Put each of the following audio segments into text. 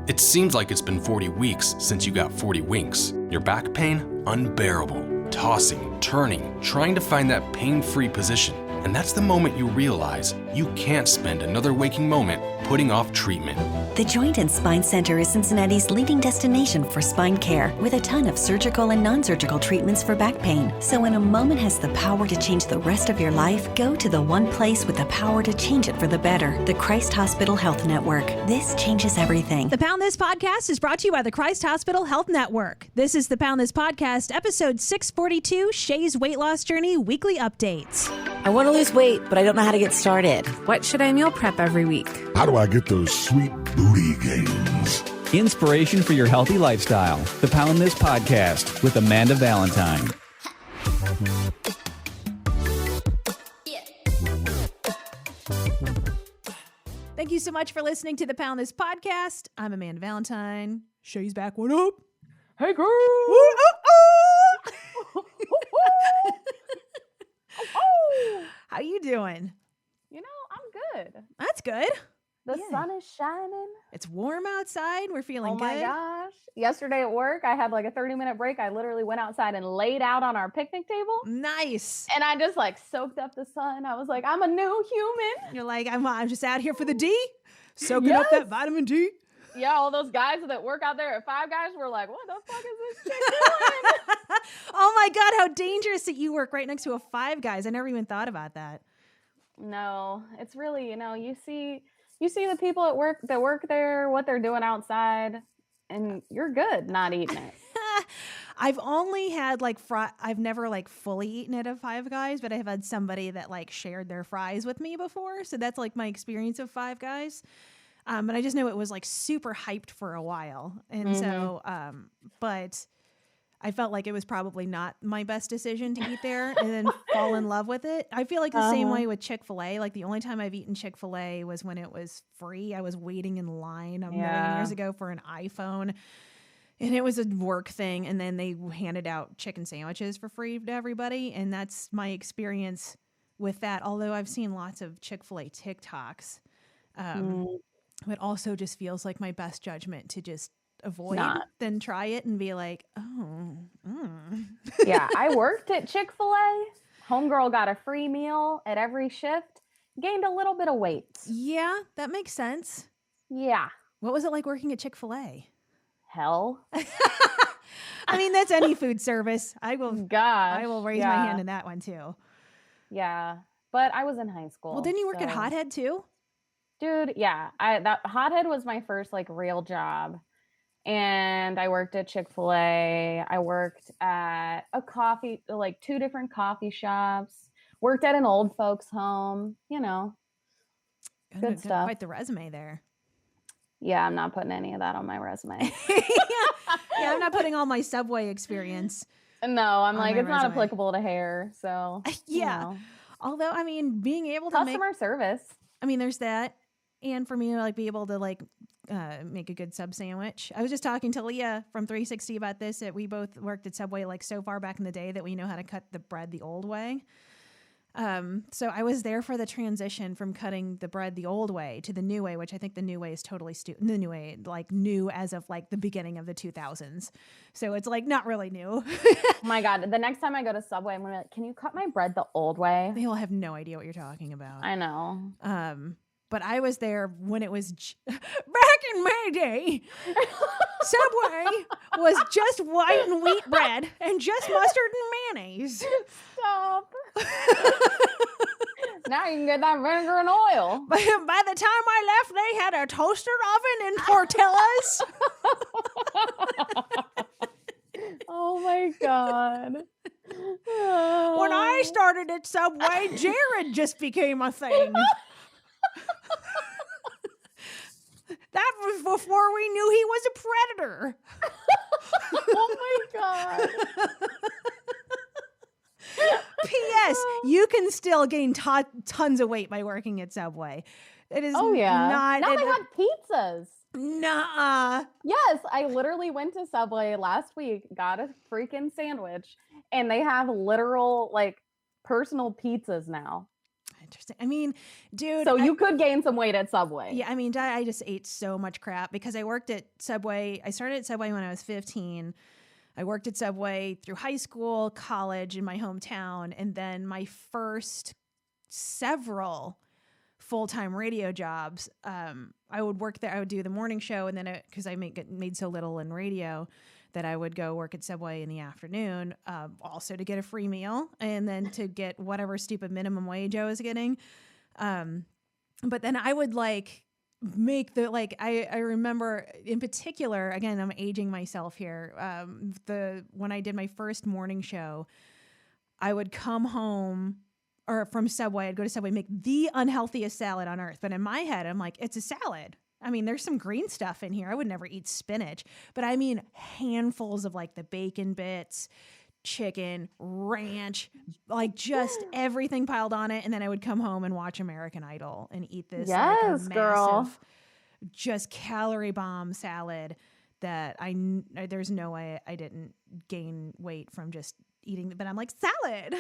It seems like it's been 40 weeks since you got 40 winks. Your back pain? Unbearable. Tossing, turning, trying to find that pain-free position. And that's the moment you realize you can't spend another waking moment putting off treatment. The Joint and Spine Center is Cincinnati's leading destination for spine care, with a ton of surgical and non-surgical treatments for back pain. So when a moment has the power to change the rest of your life, go to the one place with the power to change it for the better, the Christ Hospital Health Network. This changes everything. The Pound This Podcast is brought to you by the Christ Hospital Health Network. This is the Pound This Podcast, episode 642, Shay's Weight Loss Journey Weekly Updates. I want to lose weight, but I don't know how to get started. What should I meal prep every week? How do I get those sweet booty gains? Inspiration for your healthy lifestyle. The Pound This Podcast with Amanda Valentine. Thank you so much for listening to the Pound This Podcast. I'm Amanda Valentine. Shay's back. What up? Hey, girl. How you doing? You know, I'm good. That's good. The sun is shining. It's warm outside. We're feeling good. Oh my gosh. Yesterday at work, I had like a 30-minute break. I literally went outside and laid out on our picnic table. Nice. And I just like soaked up the sun. I was like, I'm a new human. You're like, I'm just out here for the D, soaking up that vitamin D. Yeah, all those guys that work out there at Five Guys were like, what the fuck is this chick doing? Oh my God, how dangerous that you work right next to a Five Guys. I never even thought about that. No, it's really, you see the people at work that work there, what they're doing outside, and you're good not eating it. I've only had I've never like fully eaten at a Five Guys, but I've had somebody that like shared their fries with me before. So that's like my experience of Five Guys. And I just know it was like super hyped for a while. And so, but I felt like it was probably not my best decision to eat there and then fall in love with it. I feel like the same way with Chick-Fil-A. Like the only time I've eaten Chick-Fil-A was when it was free. I was waiting in line a million years ago for an iPhone, and it was a work thing. And then they handed out chicken sandwiches for free to everybody. And that's my experience with that. Although I've seen lots of Chick-fil-A TikToks. It also just feels like my best judgment to just avoid than try it and be like, Yeah, I worked at Chick-fil-A. Homegirl got a free meal at every shift. Gained a little bit of weight. Yeah, that makes sense. Yeah. What was it like working at Chick-fil-A? Hell. I mean, that's any food service. I will raise my hand in that one too. Yeah, but I was in high school. Well, didn't you work at Hothead too? Dude, yeah. That Hothead was my first like real job. And I worked at Chick-fil-A. I worked at two different coffee shops. Worked at an old folks home, good stuff. Quite the resume there. Yeah, I'm not putting any of that on my resume. Yeah, I'm not putting all my Subway experience. No, I'm like, it's not applicable to hair. So, Although, I mean, being able to customer service. I mean, there's that. And for me to like be able to like make a good sub sandwich. I was just talking to Leah from 360 about this. That we both worked at Subway like so far back in the day that we know how to cut the bread the old way. So I was there for the transition from cutting the bread the old way to the new way, which I think the new way is totally the new way, like new as of like the beginning of the 2000s. So it's like not really new. Oh my God. The next time I go to Subway, I'm going to be like, can you cut my bread the old way? They will have no idea what you're talking about. I know. But I was there when it was back in my day. Subway was just white and wheat bread and just mustard and mayonnaise. Stop. Now you can get that vinegar and oil. But by the time I left, they had a toaster oven and tortillas. Oh my God. When I started at Subway, Jared just became a thing. That was before we knew he was a predator. Oh my God. P.S. You can still gain tons of weight by working at Subway. It is not. Now they have pizzas. Nuh-uh. Yes, I literally went to Subway last week, got a freaking sandwich, and they have literal like personal pizzas now. interesting. I mean, dude. So you could gain some weight at Subway. Yeah, I mean, I just ate so much crap because I worked at Subway. I started at Subway when I was 15. I worked at Subway through high school, college in my hometown, and then my first several full-time radio jobs. I would work there. I would do the morning show, and then because I made so little in radio, that I would go work at Subway in the afternoon, also to get a free meal, and then to get whatever stupid minimum wage I was getting. But then I would make I remember in particular, again, I'm aging myself here. When I did my first morning show, I would come home or from Subway, I'd go to Subway, make the unhealthiest salad on earth. But in my head, I'm like, it's a salad. I mean, there's some green stuff in here. I would never eat spinach, but I mean, handfuls of the bacon bits, chicken, ranch, just everything piled on it. And then I would come home and watch American Idol and eat this yes, girl, massive, just calorie bomb salad that there's no way I didn't gain weight from just eating. But I'm like, salad.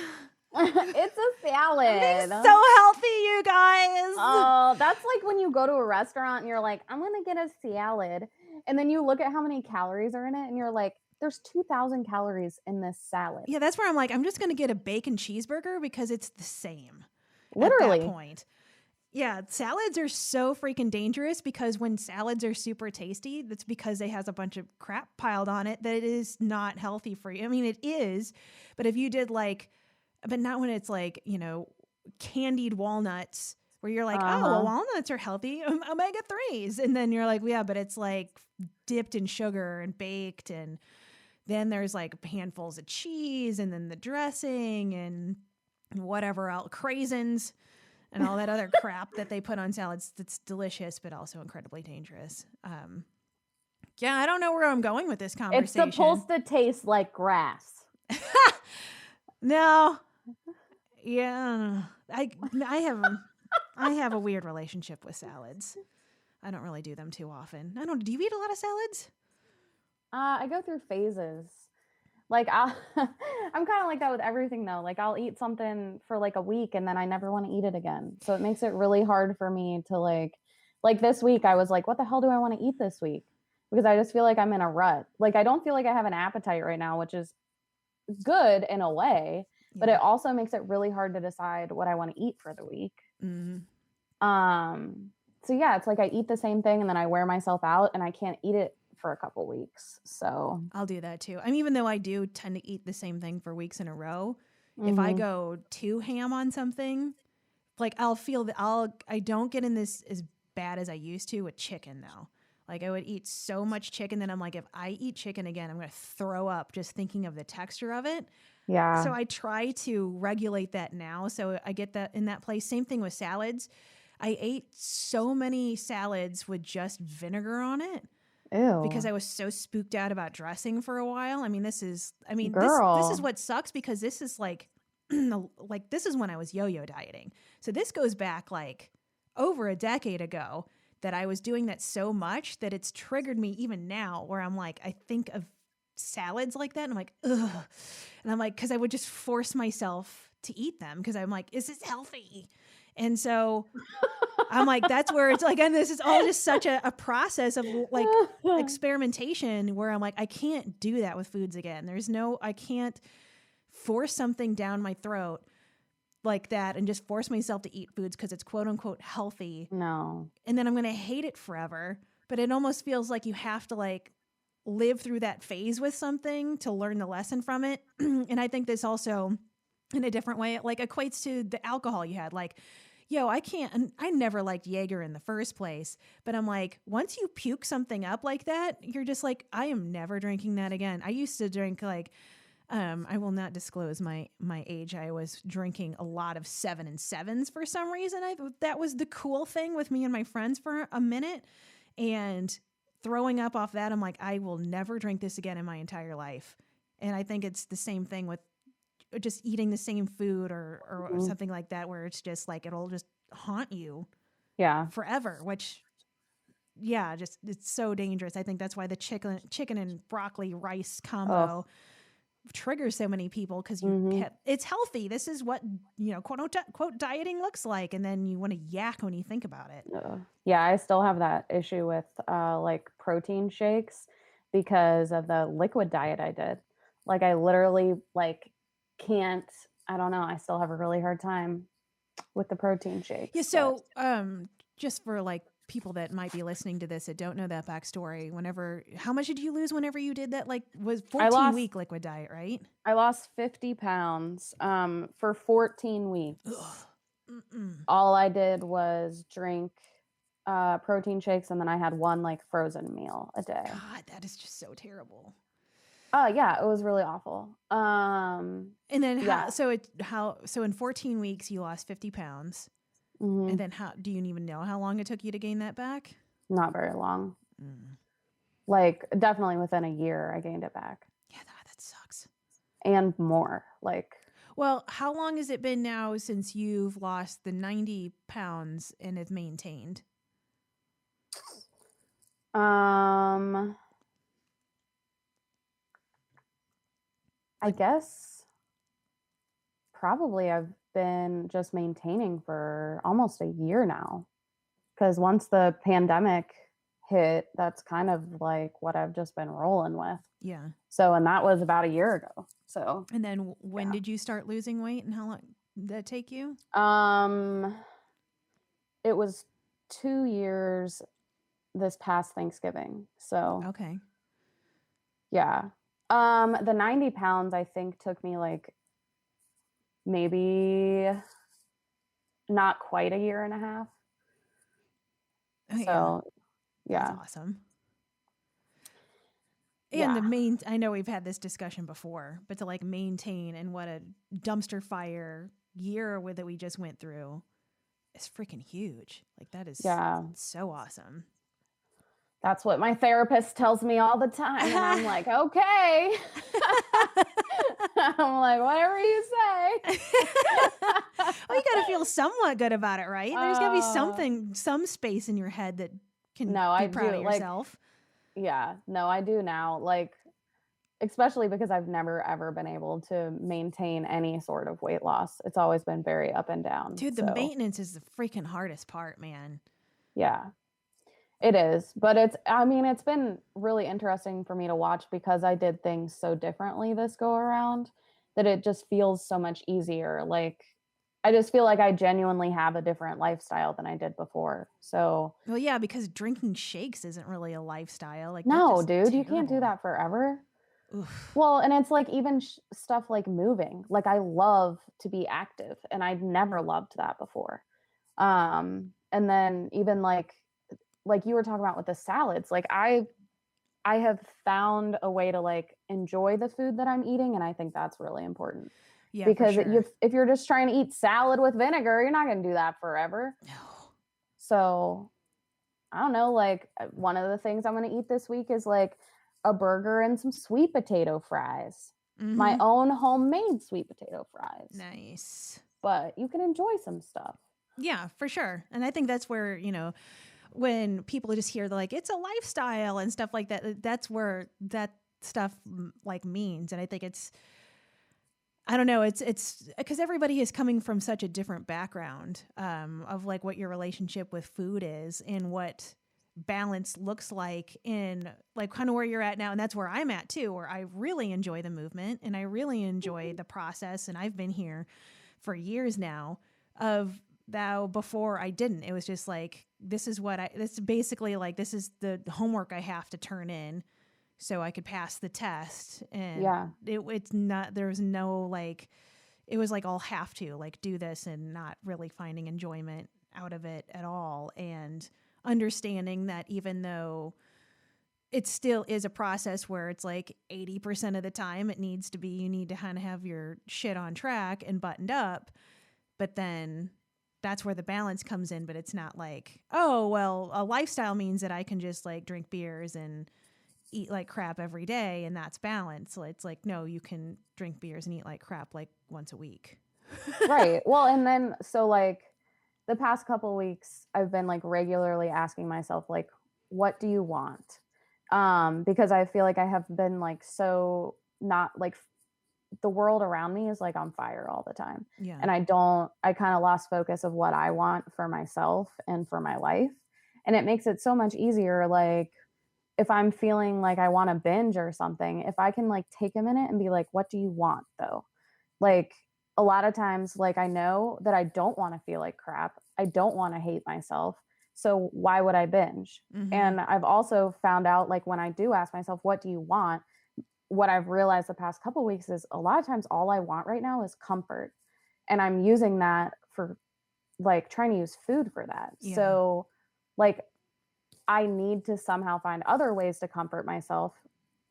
It's a salad. I'm being so healthy, you guys. Oh, that's like when you go to a restaurant and you're like, I'm going to get a salad. And then you look at how many calories are in it and you're like, there's 2,000 calories in this salad. Yeah, that's where I'm like, I'm just going to get a bacon cheeseburger because it's the same. Literally. At that point. Yeah, salads are so freaking dangerous because when salads are super tasty, that's because they has a bunch of crap piled on it that it is not healthy for you. I mean, it is, but if you did but not when it's candied walnuts where you're like, oh, well, walnuts are healthy, omega-3s. And then you're like, yeah, but it's dipped in sugar and baked. And then there's handfuls of cheese and then the dressing and whatever else, craisins and all that other crap that they put on salads that's delicious, but also incredibly dangerous. Yeah, I don't know where I'm going with this conversation. It's supposed to taste like grass. No. Yeah. I have a weird relationship with salads. I don't really do them too often. Do you eat a lot of salads? I go through phases. I'm kind of like that with everything though. I'll eat something for a week and then I never want to eat it again. So it makes it really hard for me to like this week I was like, what the hell do I want to eat this week? Because I just feel like I'm in a rut. I don't feel like I have an appetite right now, which is good in a way, but it also makes it really hard to decide what I want to eat for the week. Mm-hmm. So yeah, it's I eat the same thing and then I wear myself out and I can't eat it for a couple weeks. So I'll do that too. I mean, even though I do tend to eat the same thing for weeks in a row, if I go too ham on something, I'll feel that I don't get in this as bad as I used to with chicken though. I would eat so much chicken that I'm like, if I eat chicken again, I'm going to throw up just thinking of the texture of it. Yeah. So I try to regulate that now. So I get that in that place. Same thing with salads. I ate so many salads with just vinegar on it. Ew. Because I was so spooked out about dressing for a while. I mean, this is what sucks because this is this is when I was yo-yo dieting. So this goes back over a decade ago. That I was doing that so much that it's triggered me even now where I'm I think of salads like that and I'm like, ugh. And I'm because I would just force myself to eat them because I'm is this healthy? And so I'm that's where it's and this is all just such a process of experimentation where I'm I can't do that with foods again. I can't force something down my throat like that and just force myself to eat foods because it's quote unquote healthy. No. And then I'm going to hate it forever. But it almost feels like you have to live through that phase with something to learn the lesson from it. And I think this also in a different way, equates to the alcohol you had. I never liked Jaeger in the first place, but I'm once you puke something up like that, you're just I am never drinking that again. I used to drink I will not disclose my age. I was drinking a lot of 7 and 7s for some reason. That was the cool thing with me and my friends for a minute. And throwing up off that, I'm I will never drink this again in my entire life. And I think it's the same thing with just eating the same food or something like that, where it's just it'll just haunt you forever, which just it's so dangerous. I think that's why the chicken and broccoli rice combo triggers so many people because it's healthy. This is what, quote unquote dieting looks like. And then you want to yak when you think about it. Yeah, I still have that issue with like protein shakes because of the liquid diet I did. Like I literally like can't, I don't know, I still have a really hard time with the protein shakes. Yeah, so just for like people that might be listening to this that don't know that backstory, how much did you lose whenever you did that? Like was 14-week liquid diet, right? I lost 50 pounds for 14 weeks. All I did was drink protein shakes, and then I had one like frozen meal a day. God, that is just so terrible. Yeah, it was really awful. And then so in 14 weeks you lost 50 pounds. And then do you even know how long it took you to gain that back? Not very long. Like definitely within a year I gained it back. Yeah, that sucks. And more. Well, how long has it been now since you've lost the 90 pounds and have maintained? I guess probably I've been just maintaining for almost a year now. Because once the pandemic hit, that's kind of like what I've just been rolling with. Yeah. So, and that was about a year ago. So, and then when did you start losing weight, and how long did that take you? It was 2 years this past Thanksgiving. So, okay. Yeah. The 90 pounds, I think, took me like maybe not quite a year and a half. Oh, so, yeah. That's awesome. And I know we've had this discussion before, but to like maintain and what a dumpster fire year that we just went through is freaking huge. Like that is so awesome. That's what my therapist tells me all the time. And I'm like, okay. I'm like, whatever you say. Well, you got to feel somewhat good about it, right? There's got to be some space in your head that can be proud of yourself. Yeah, no, I do now. Like, especially because I've never, ever been able to maintain any sort of weight loss. It's always been very up and down. Dude, the maintenance is the freaking hardest part, man. Yeah. It is, but it's been really interesting for me to watch because I did things so differently this go around that it just feels so much easier. Like, I just feel like I genuinely have a different lifestyle than I did before. So, well, yeah, because drinking shakes isn't really a lifestyle. Like, no, dude, you can't do that forever. Oof. Well, and it's like even stuff like moving. Like, I love to be active, and I'd never loved that before. And then even like you were talking about with the salads, like I have found a way to like enjoy the food that I'm eating. And I think that's really important. Yeah, because if you're just trying to eat salad with vinegar, you're not going to do that forever. No. So I don't know, like one of the things I'm going to eat this week is like a burger and some sweet potato fries, my own homemade sweet potato fries. Nice. But you can enjoy some stuff. Yeah, for sure. And I think that's where, when people just hear like it's a lifestyle and stuff like that, that's where that stuff like means. And I think I don't know, it's because everybody is coming from such a different background of like what your relationship with food is and what balance looks like in like kind of where you're at now. And that's where I'm at too, where I really enjoy the movement and I really enjoy the process. And I've been here for years now before I didn't. It was just like, this is basically like, this is the homework I have to turn in so I could pass the test. And it's not, there was no like, it was like, I'll have to like do this and not really finding enjoyment out of it at all. And understanding that even though it still is a process where it's like 80% of the time you need to kind of have your shit on track and buttoned up, but then that's where the balance comes in. But it's not like, oh, well, a lifestyle means that I can just like drink beers and eat like crap every day and that's balance. So it's like, no, you can drink beers and eat like crap like once a week. Right. Well, and then so like the past couple of weeks I've been like regularly asking myself like, what do you want? Because I feel like I have been like so not like the world around me is like on fire all the time. Yeah. And I kind of lost focus of what I want for myself and for my life. And it makes it so much easier. Like if I'm feeling like I want to binge or something, if I can like take a minute and be like, what do you want though? Like a lot of times, like I know that I don't want to feel like crap. I don't want to hate myself. So why would I binge? Mhm. And I've also found out, like when I do ask myself, what do you want? What I've realized the past couple of weeks is a lot of times all I want right now is comfort. And I'm using that for like trying to use food for that. Yeah. So like I need to somehow find other ways to comfort myself,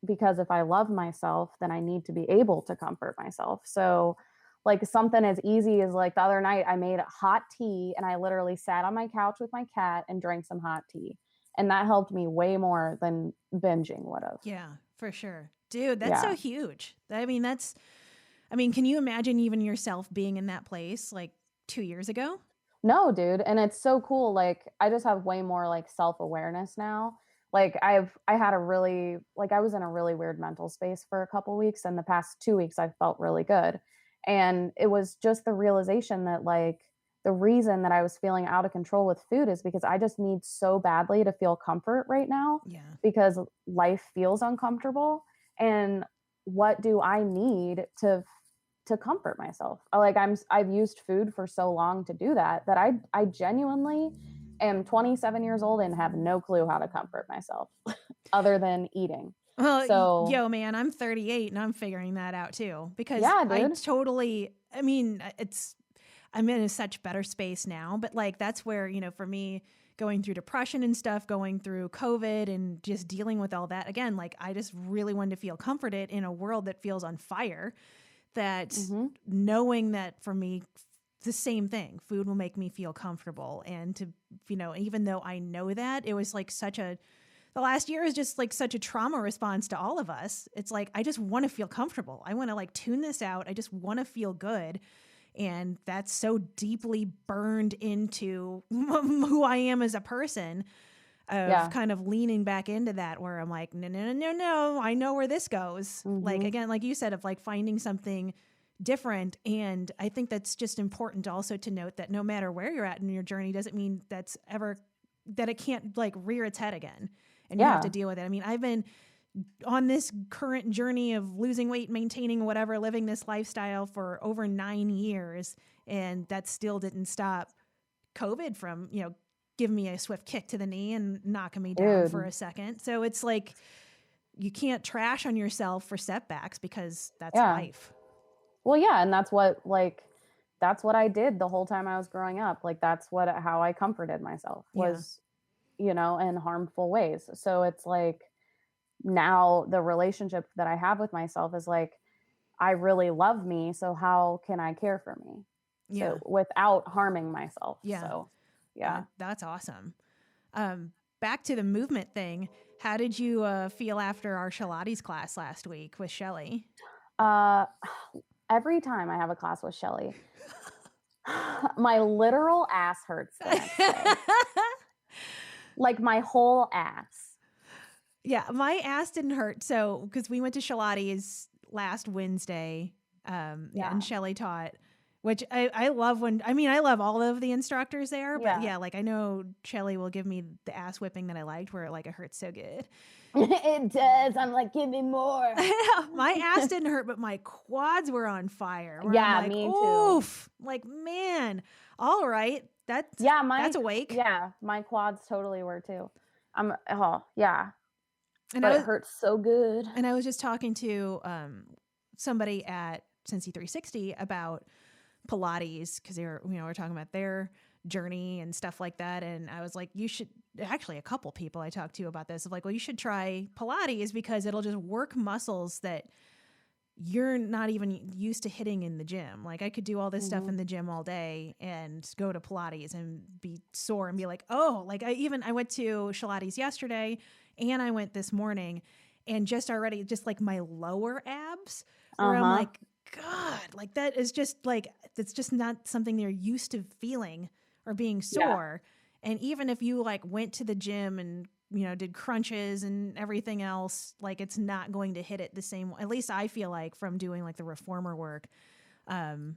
because if I love myself, then I need to be able to comfort myself. So like something as easy as like the other night I made hot tea and I literally sat on my couch with my cat and drank some hot tea. And that helped me way more than binging would have. Yeah, for sure. Dude, that's so Yeah. huge. I mean, can you imagine even yourself being in that place like 2 years ago? No, dude. And it's so cool. Like I just have way more like self-awareness now. Like I was in a really weird mental space for a couple weeks, and the past 2 weeks I felt really good. And it was just the realization that like the reason that I was feeling out of control with food is because I just need so badly to feel comfort right now, Yeah. because life feels uncomfortable. And what do I need to comfort myself? I've used food for so long to do that I genuinely am 27 years old and have no clue how to comfort myself other than eating. Well, So yo, man, I'm 38 and I'm figuring that out too, because Yeah, I dude. totally, I mean, I'm in a such better space now, but like, that's where, for me, going through depression and stuff, going through COVID and just dealing with all that again, like I just really wanted to feel comforted in a world that feels on fire, that Mhm. knowing that for me, the same thing, food will make me feel comfortable. And to, even though I know that, it was like the last year is just like such a trauma response to all of us. It's like, I just want to feel comfortable. I want to like tune this out. I just want to feel good. And that's so deeply burned into who I am as a person, of kind of leaning back into that, where I'm like, no, I know where this goes. Like, Mhm. again, like you said, of like finding something different. And I think that's just important also to note that no matter where you're at in your journey doesn't mean that it can't like rear its head again and you have to Yeah. deal with it. I mean, I've been on this current journey of losing weight, maintaining whatever, living this lifestyle for over 9 years. And that still didn't stop COVID from, giving me a swift kick to the knee and knocking me down for Dude. a second. So it's like, you can't trash on yourself for setbacks, because that's Yeah. life. Well, yeah, and that's what I did the whole time I was growing up. Like that's how I comforted myself was, in harmful ways. So it's like now the relationship that I have with myself is like, I really love me, so how can I care for me? Yeah. So without harming myself. Yeah. So yeah. That's awesome. Back to the movement thing. How did you feel after our Pilates class last week with Shelly? Every time I have a class with Shelly, my literal ass hurts the next day. Like my whole ass. Yeah, my ass didn't hurt. So, because we went to Pilates last Wednesday, and Shelly taught, which I love I love all of the instructors there, but yeah, like I know Shelly will give me the ass whipping that I liked, where like it hurts so good. It does. I'm like, give me more. My ass didn't hurt, but my quads were on fire. Yeah, I'm like, me oof. Like, man, all right. That's awake. Yeah, my quads totally were too. Yeah. And but it hurts so good. And I was just talking to somebody at Cincy 360 about Pilates, because they were, we're talking about their journey and stuff like that. And I was like, you should, actually a couple people I talked to about this, of like, well, you should try Pilates, because it'll just work muscles that you're not even used to hitting in the gym. Like I could do all this stuff in the gym all day and go to Pilates and be sore and be like, oh, like I went to Pilates yesterday and I went this morning, and just like my lower abs, where I'm like, God, like that is just like, that's just not something they're used to feeling or being sore. And even if you like went to the gym and did crunches and everything else, like it's not going to hit it the same way. At least I feel like from doing like the reformer work, and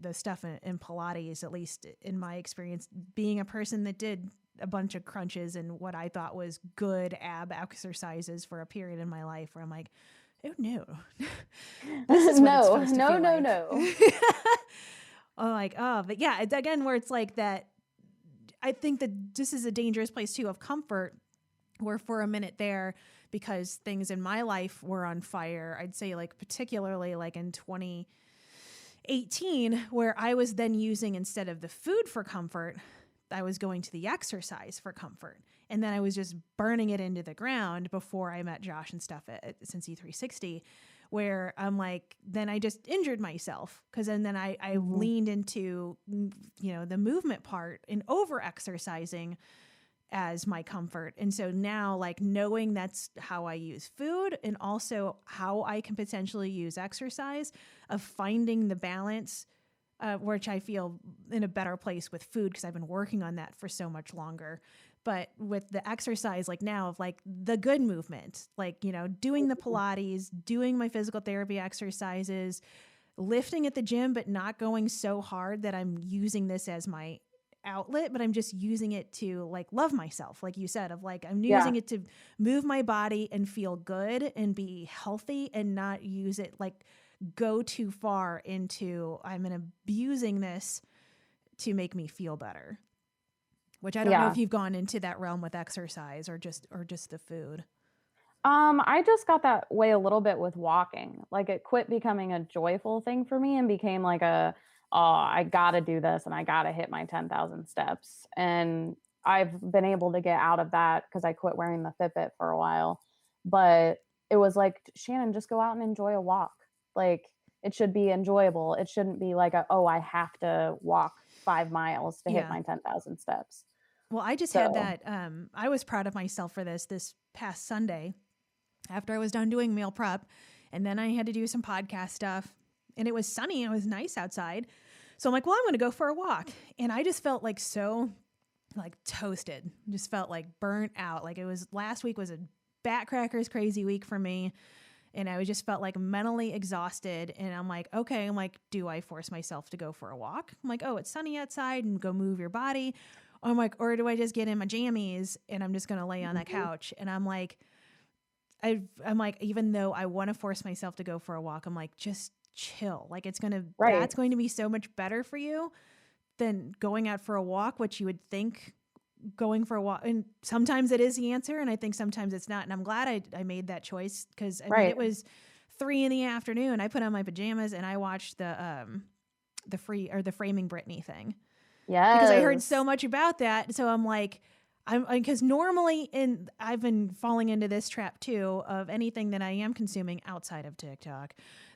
the stuff in Pilates, at least in my experience, being a person that did a bunch of crunches and what I thought was good ab exercises for a period in my life where I'm like, oh no, this is what it's supposed to feel like. No. I'm like, oh, but yeah, again, where it's like that, I think that this is a dangerous place too of comfort, where for a minute there, because things in my life were on fire, I'd say like particularly like in 2018, where I was then using, instead of the food for comfort, I was going to the exercise for comfort. And then I was just burning it into the ground before I met Josh and stuff at Cincy 360, where I'm like, then I just injured myself. Cause then I leaned into, the movement part and over exercising as my comfort. And so now, like, knowing that's how I use food and also how I can potentially use exercise, of finding the balance, which I feel in a better place with food because I've been working on that for so much longer. But with the exercise, like now, of like the good movement, like, doing the Pilates, doing my physical therapy exercises, lifting at the gym, but not going so hard that I'm using this as my outlet, but I'm just using it to like love myself. Like you said, of like, I'm using it to move my body and feel good and be healthy, and not use it like go too far into I'm abusing this to make me feel better. Which I don't know if you've gone into that realm with exercise or just the food. I just got that way a little bit with walking. Like it quit becoming a joyful thing for me and became like I got to do this and I got to hit my 10,000 steps. And I've been able to get out of that because I quit wearing the Fitbit for a while. But it was like, Shannon, just go out and enjoy a walk. Like it should be enjoyable. It shouldn't be like I have to walk 5 miles to hit my 10,000 steps. Well, I just had that. I was proud of myself for this past Sunday after I was done doing meal prep. And then I had to do some podcast stuff, and it was sunny. It was nice outside. So I'm like, well, I'm going to go for a walk. And I just felt like so like toasted, just felt like burnt out. Like last week was a bat crackers crazy week for me. And I just felt like mentally exhausted. And I'm like, okay, do I force myself to go for a walk? I'm like, oh, it's sunny outside and go move your body. I'm like, or do I just get in my jammies and I'm just going to lay on that couch? And I'm like, even though I want to force myself to go for a walk, I'm like, just chill. Like that's going to be so much better for you than going out for a walk, which you would think going for a walk. And sometimes it is the answer. And I think sometimes it's not. And I'm glad I made that choice because I mean, it was 3 p.m. I put on my pajamas and I watched the Framing Britney thing. Yeah. Because I heard so much about that. So I'm like, because normally I've been falling into this trap too of anything that I am consuming outside of TikTok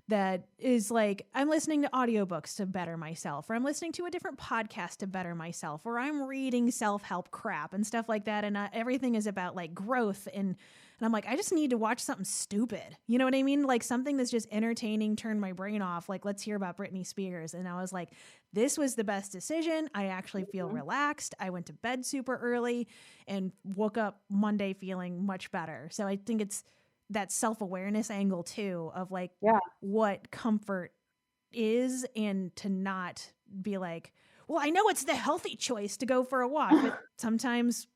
that is like, I'm listening to audiobooks to better myself, or I'm listening to a different podcast to better myself, or I'm reading self-help crap and stuff like that. And everything is about like growth. And I'm like, I just need to watch something stupid. You know what I mean? Like something that's just entertaining, turn my brain off. Like, let's hear about Britney Spears. And I was like, this was the best decision. I actually feel relaxed. I went to bed super early and woke up Monday feeling much better. So I think it's that self-awareness angle too of like what comfort is, and to not be like, well, I know it's the healthy choice to go for a walk, but sometimes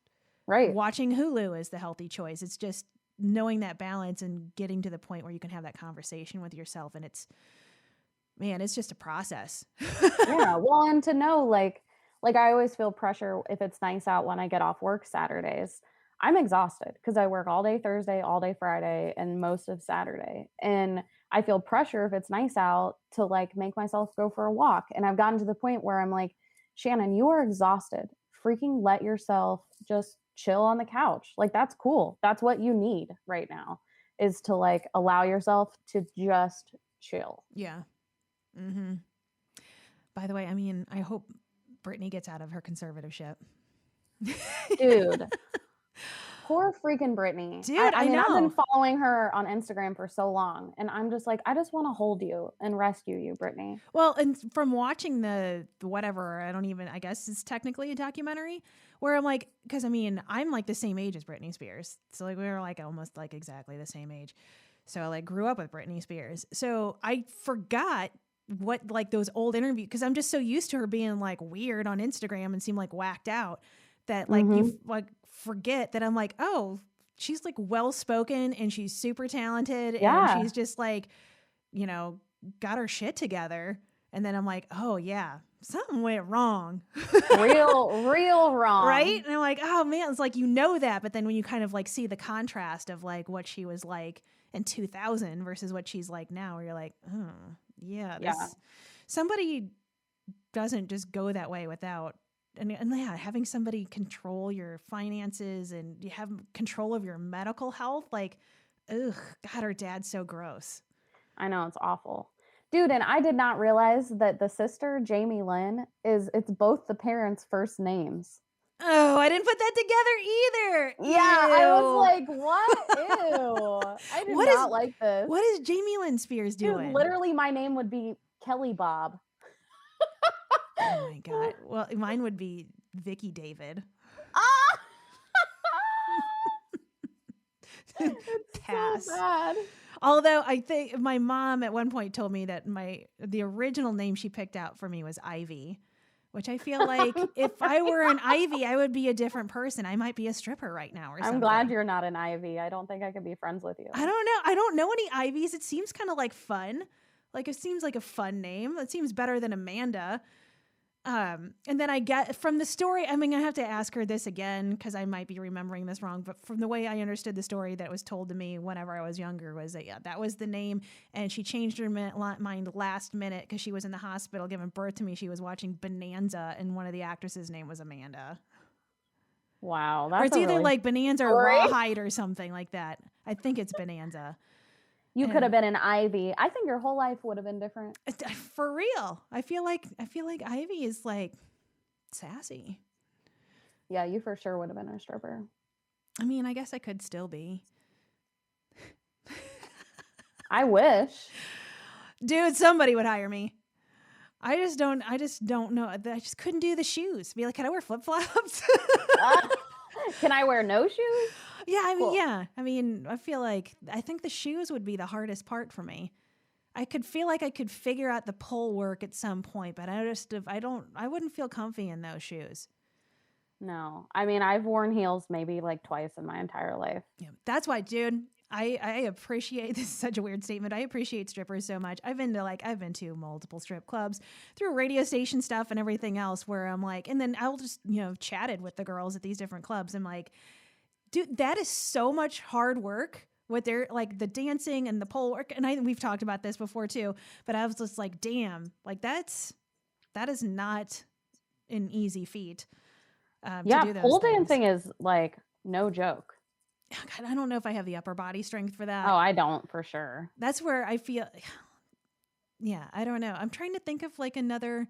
watching Hulu is the healthy choice. It's just knowing that balance and getting to the point where you can have that conversation with yourself. And it's just a process. Well, and to know, like I always feel pressure if it's nice out when I get off work Saturdays. I'm exhausted because I work all day Thursday, all day Friday, and most of Saturday. And I feel pressure if it's nice out to like make myself go for a walk. And I've gotten to the point where I'm like, Shannon, you are exhausted. Freaking let yourself just chill on the couch. Like, that's cool. That's what you need right now, is to like allow yourself to just chill. Yeah. Mm-hmm. By the way, I mean, I hope Britney gets out of her conservatorship. Dude. Poor freaking Brittany. Dude, I mean, know. I've been following her on Instagram for so long, and I'm just like, I just want to hold you and rescue you, Brittany. Well, and from watching the whatever, I guess it's technically a documentary, where I'm like, because I mean, I'm like the same age as Britney Spears. So like we were like almost like exactly the same age. So I like grew up with Britney Spears. So I forgot what like those old interviews, because I'm just so used to her being like weird on Instagram and seem like whacked out that like you like forget that I'm like, oh, she's like well spoken and she's super talented and she's just like, you know, got her shit together. And then I'm like, oh yeah, something went wrong. real wrong. Right? And I'm like, oh man, it's like, you know that. But then when you kind of like see the contrast of like what she was like in 2000 versus what she's like now, where you're like, oh yeah, somebody doesn't just go that way without, and yeah, having somebody control your finances and you have control of your medical health. Like, ugh, God, her dad's so gross. I know, it's awful. Dude, and I did not realize that the sister, Jamie Lynn, it's both the parents' first names. Oh, I didn't put that together either. Yeah, Ew. I was like, what? Ew. I did not like this. What is Jamie Lynn Spears doing? Dude, literally, my name would be Kelly Bob. Oh my God. Well, mine would be Vicky David. Pass. So bad. Although I think my mom at one point told me that the original name she picked out for me was Ivy, which I feel like if I were an Ivy, I would be a different person. I might be a stripper right now or something. I'm glad you're not an Ivy. I don't think I could be friends with you. I don't know. I don't know any Ivies. It seems kind of like fun. Like it seems like a fun name. It seems better than Amanda. And then I get from the story, I mean, I have to ask her this again because I might be remembering this wrong, but from the way I understood the story that was told to me whenever I was younger was that, yeah, that was the name. And she changed her mind last minute because she was in the hospital giving birth to me. She was watching Bonanza and one of the actresses' name was Amanda. Wow. Or it's either like Bonanza or Rawhide or something like that. I think it's Bonanza. You could have been an Ivy. I think your whole life would have been different. For real. I feel like Ivy is like sassy. Yeah, you for sure would have been a stripper. I mean, I guess I could still be. I wish. Dude, somebody would hire me. I just don't know. I just couldn't do the shoes. Be like, can I wear flip-flops? Can I wear no shoes? Yeah, I mean, yeah. I mean, I think the shoes would be the hardest part for me. I could feel like I could figure out the pole work at some point, but I wouldn't feel comfy in those shoes. No. I mean, I've worn heels maybe like twice in my entire life. Yeah. That's why, dude, I appreciate, this is such a weird statement. I appreciate strippers so much. I've been to multiple strip clubs through radio station stuff and everything else where I'm like, and then I'll just, chatted with the girls at these different clubs. I'm like, dude, that is so much hard work with their like the dancing and the pole work. And we've talked about this before too, but I was just like, damn, like that is not an easy feat. To do those pole things. dancing is like no joke. God, I don't know if I have the upper body strength for that. Oh, I don't for sure. That's where I feel, yeah, I don't know. I'm trying to think of like another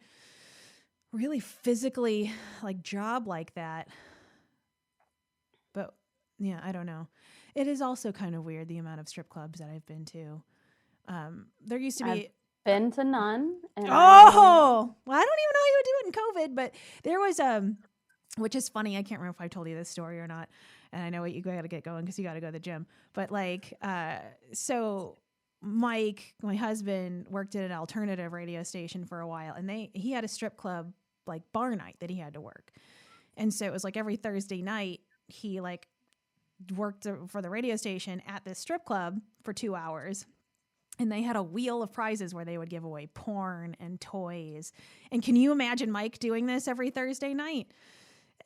really physically like job like that. But yeah, I don't know. It is also kind of weird the amount of strip clubs that I've been to. There used to be. I've been to none. And well, I don't even know how you would do it in COVID, but there was which is funny. I can't remember if I told you this story or not. And I know what you got to get going because you got to go to the gym. But like, so Mike, my husband, worked at an alternative radio station for a while, and he had a strip club like bar night that he had to work. And so it was like every Thursday night he like worked for the radio station at this strip club for 2 hours. And they had a wheel of prizes where they would give away porn and toys. And can you imagine Mike doing this every Thursday night?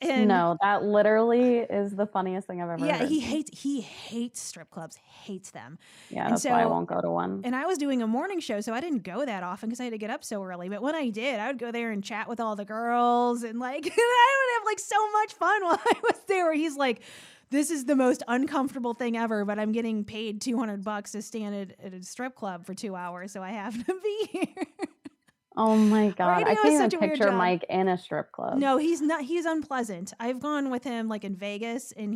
And no, that literally is the funniest thing I've ever heard. Yeah, he hates strip clubs, hates them. Yeah, that's why I won't go to one. And I was doing a morning show, so I didn't go that often because I had to get up so early. But when I did, I would go there and chat with all the girls and like, I would have like so much fun while I was there. Where he's like, this is the most uncomfortable thing ever, but I'm getting paid $200 to stand at a strip club for 2 hours, so I have to be here. Oh my God. Radio I can't even is such a weird picture job. Mike in a strip club. No, he's not. He's unpleasant. I've gone with him like in Vegas, and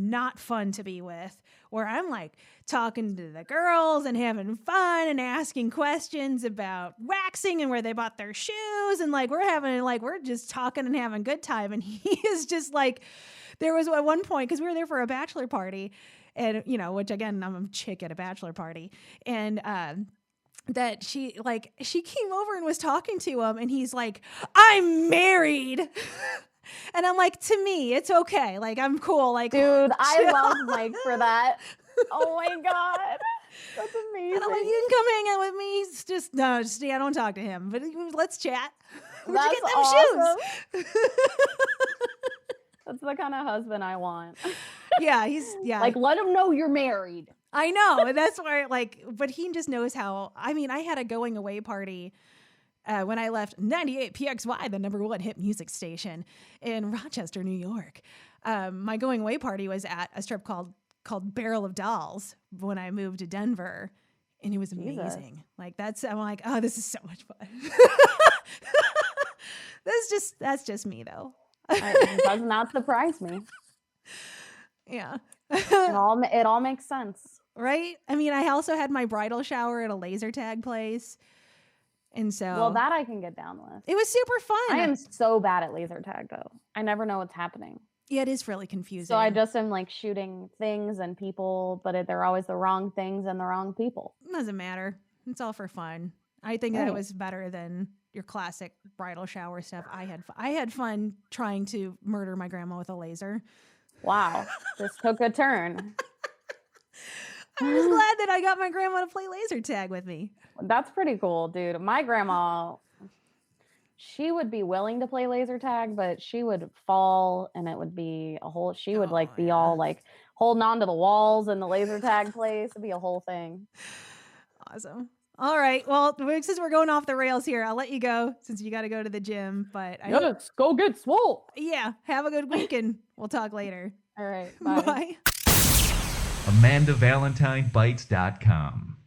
not fun to be with, where I'm like talking to the girls and having fun and asking questions about waxing and where they bought their shoes. And like, we're just talking and having a good time. And he is just like, there was at one point, because we were there for a bachelor party, and, you know, which again, I'm a chick at a bachelor party. And, that she came over and was talking to him, and he's like, I'm married. And I'm like, to me, it's okay. Like, I'm cool. Like, dude, I love Mike for that. Oh my God. That's amazing. And I'm like, you can come hang out with me. He's just, I don't talk to him, but let's chat. Where'd you get them awesome. shoes? That's the kind of husband I want. Yeah, like, let him know you're married. I know. And that's where, like, but he just knows how. I mean, I had a going away party when I left 98 PXY, the #1 hit music station in Rochester, New York. My going away party was at a strip called Barrel of Dolls when I moved to Denver, and it was amazing. Like, I'm like, oh, this is so much fun. That's just me though. It does not surprise me. Yeah. It all makes sense. Right? I mean, I also had my bridal shower at a laser tag place. And so, well, that I can get down with. It was super fun. I am so bad at laser tag though. I never know what's happening. Yeah, it is really confusing. So I just am like shooting things and people, but they're always the wrong things and the wrong people. It doesn't matter. It's all for fun. I think that was better than your classic bridal shower stuff. I had fun trying to murder my grandma with a laser. Wow, this took a turn. I'm just glad that I got my grandma to play laser tag with me. That's pretty cool, dude. My grandma, she would be willing to play laser tag, but she would fall and it would be a whole, she would be all like holding on to the walls in the laser tag place. It'd be a whole thing. Awesome. All right. Well, since we're going off the rails here, I'll let you go since you got to go to the gym. But let's go get swole. Yeah. Have a good week and we'll talk later. All right. Bye. Bye. AmandaValentineBites.com